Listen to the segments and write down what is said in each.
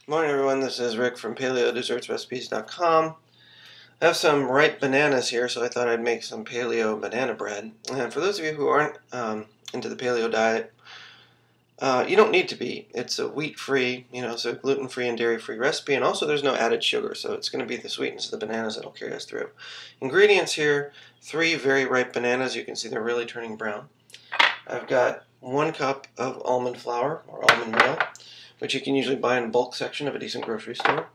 Morning everyone, this is Rick from Paleo-desserts-recipes.com. I have some ripe bananas here, so I thought I'd make some paleo banana bread. And for those of you who aren't into the paleo diet, you don't need to be. It's a wheat-free, so gluten-free and dairy-free recipe, and also there's no added sugar, so it's going to be the sweetness of the bananas that'll carry us through. Ingredients here: 3 very ripe bananas. You can see they're really turning brown. I've got 1 cup of almond flour or almond meal, which you can usually buy in the bulk section of a decent grocery store.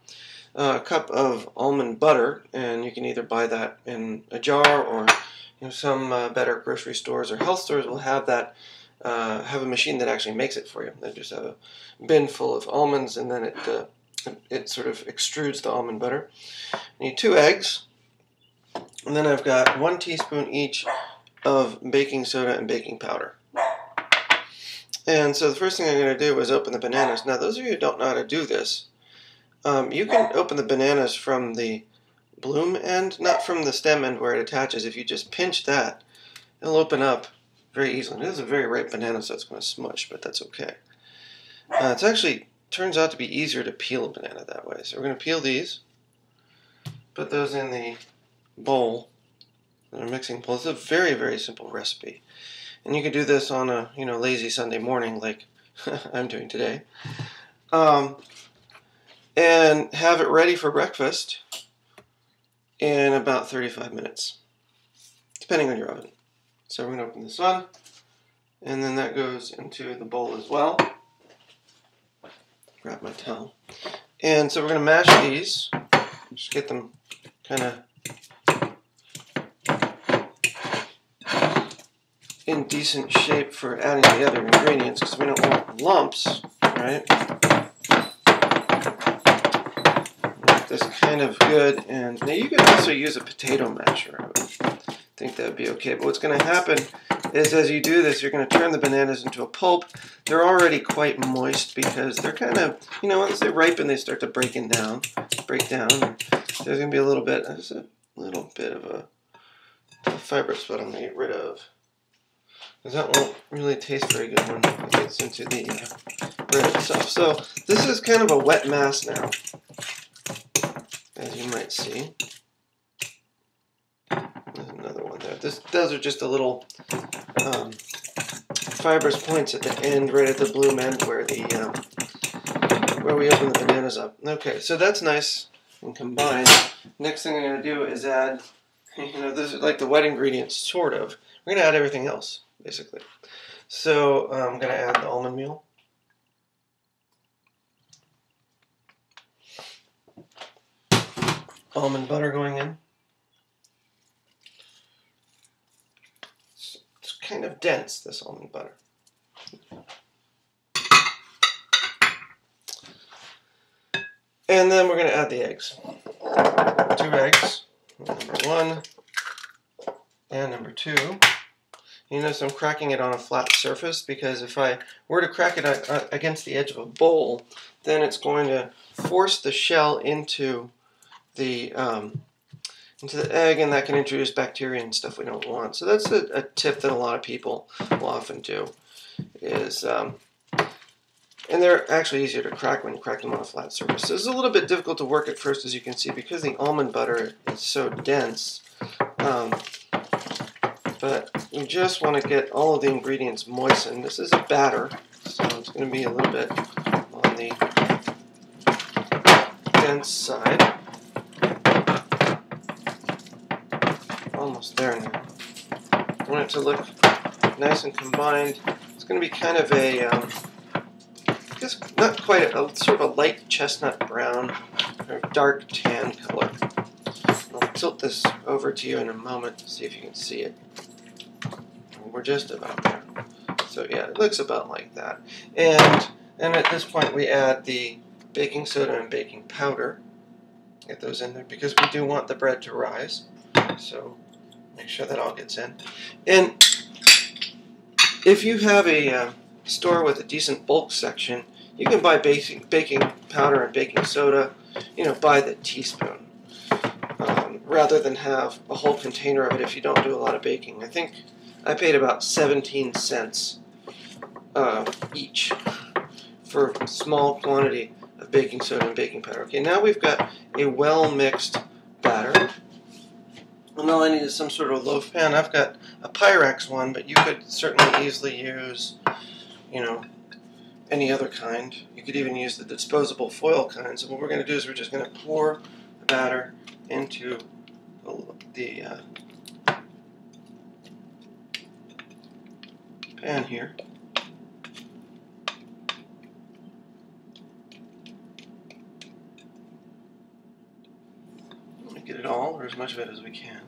A cup of almond butter, and you can either buy that in a jar or some better grocery stores or health stores will have that, have a machine that actually makes it for you. They just have a bin full of almonds, and then it sort of extrudes the almond butter. I need 2 eggs, and then I've got 1 teaspoon each of baking soda and baking powder. And so the first thing I'm going to do is open the bananas. Now, those of you who don't know how to do this, you can open the bananas from the bloom end, not from the stem end where it attaches. If you just pinch that, it'll open up very easily. This is a very ripe banana, so it's going to smush, but that's okay. It actually turns out to be easier to peel a banana that way. So we're going to peel these, put those in the bowl, in a mixing bowl. It's a very, very simple recipe. And you can do this on a lazy Sunday morning like I'm doing today, and have it ready for breakfast in about 35 minutes, depending on your oven. So we're going to open this one, and then that goes into the bowl as well. Grab my towel. And so we're going to mash these, just get them kind of in decent shape for adding the other ingredients, because we don't want lumps, right? Make this kind of good, and now you can also use a potato masher. I would think that would be okay, but what's going to happen is as you do this, you're going to turn the bananas into a pulp. They're already quite moist because they're kind of, as they ripen, they start to break down, and there's going to be a little bit of a fibrous spot I'm going to get rid of, because that won't really taste very good when it gets into the bread itself. So this is kind of a wet mass now, as you might see. There's another one there. Those are just the little fibrous points at the end, right at the bloom end, where we open the bananas up. Okay, so that's nice and combined. Next thing I'm going to do is add, this is like the wet ingredients, sort of. We're going to add everything else, basically. So I'm going to add the almond meal. Almond butter going in. It's kind of dense, this almond butter. And then we're going to add the eggs. 2 eggs. Number 1 and number 2. You notice I'm cracking it on a flat surface, because if I were to crack it against the edge of a bowl, then it's going to force the shell into the egg, and that can introduce bacteria and stuff we don't want. So that's a tip that a lot of people will often do. And they're actually easier to crack when you crack them on a flat surface. So it's a little bit difficult to work at first, as you can see, because the almond butter is so dense. But you just want to get all of the ingredients moistened. This is a batter, so it's going to be a little bit on the dense side. Almost there now. I want it to look nice and combined. It's going to be kind of a, just not quite a sort of a light chestnut brown or dark tan color. I'll tilt this over to you in a moment to see if you can see it. We're just about there. So yeah, it looks about like that. And at this point we add the baking soda and baking powder. Get those in there because we do want the bread to rise. So make sure that all gets in. And if you have a store with a decent bulk section, you can buy baking powder and baking soda, by the teaspoon, rather than have a whole container of it if you don't do a lot of baking. I think I paid about 17 cents each for small quantity of baking soda and baking powder. Okay, now we've got a well-mixed batter. And all I need is some sort of loaf pan. I've got a Pyrex one, but you could certainly easily use, you know, any other kind. You could even use the disposable foil kinds. And what we're going to do is we're just going to pour the batter into the pan here. Get it all, or as much of it as we can.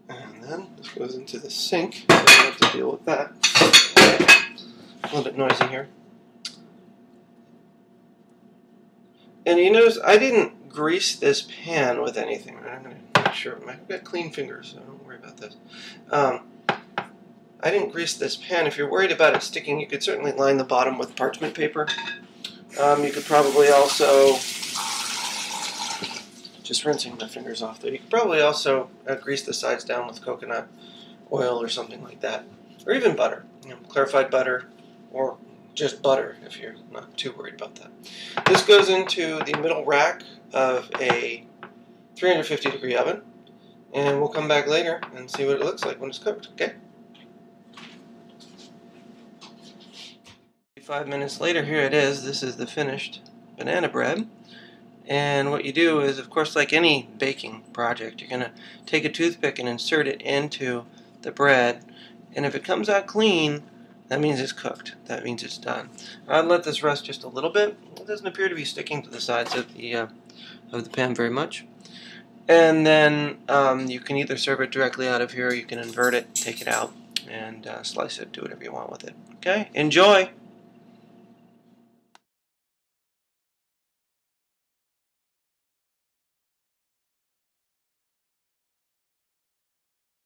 And then this goes into the sink, so we have to deal with that. A little bit noisy here. And you notice I didn't grease this pan with anything. Right? I'm going to make sure I've got clean fingers, so don't worry about this. I didn't grease this pan. If you're worried about it sticking, you could certainly line the bottom with parchment paper. You could probably also, just rinsing my fingers off there, you could probably also grease the sides down with coconut oil or something like that. Or even butter, clarified butter, or just butter if you're not too worried about that. This goes into the middle rack of a 350-degree oven, and we'll come back later and see what it looks like when it's cooked, okay? 5 minutes later, here it is. This is the finished banana bread. And what you do is, of course, like any baking project, you're going to take a toothpick and insert it into the bread. And if it comes out clean, that means it's cooked. That means it's done. I'd let this rest just a little bit. It doesn't appear to be sticking to the sides of the pan very much. And then you can either serve it directly out of here, or you can invert it, take it out, and slice it, do whatever you want with it. Okay? Enjoy!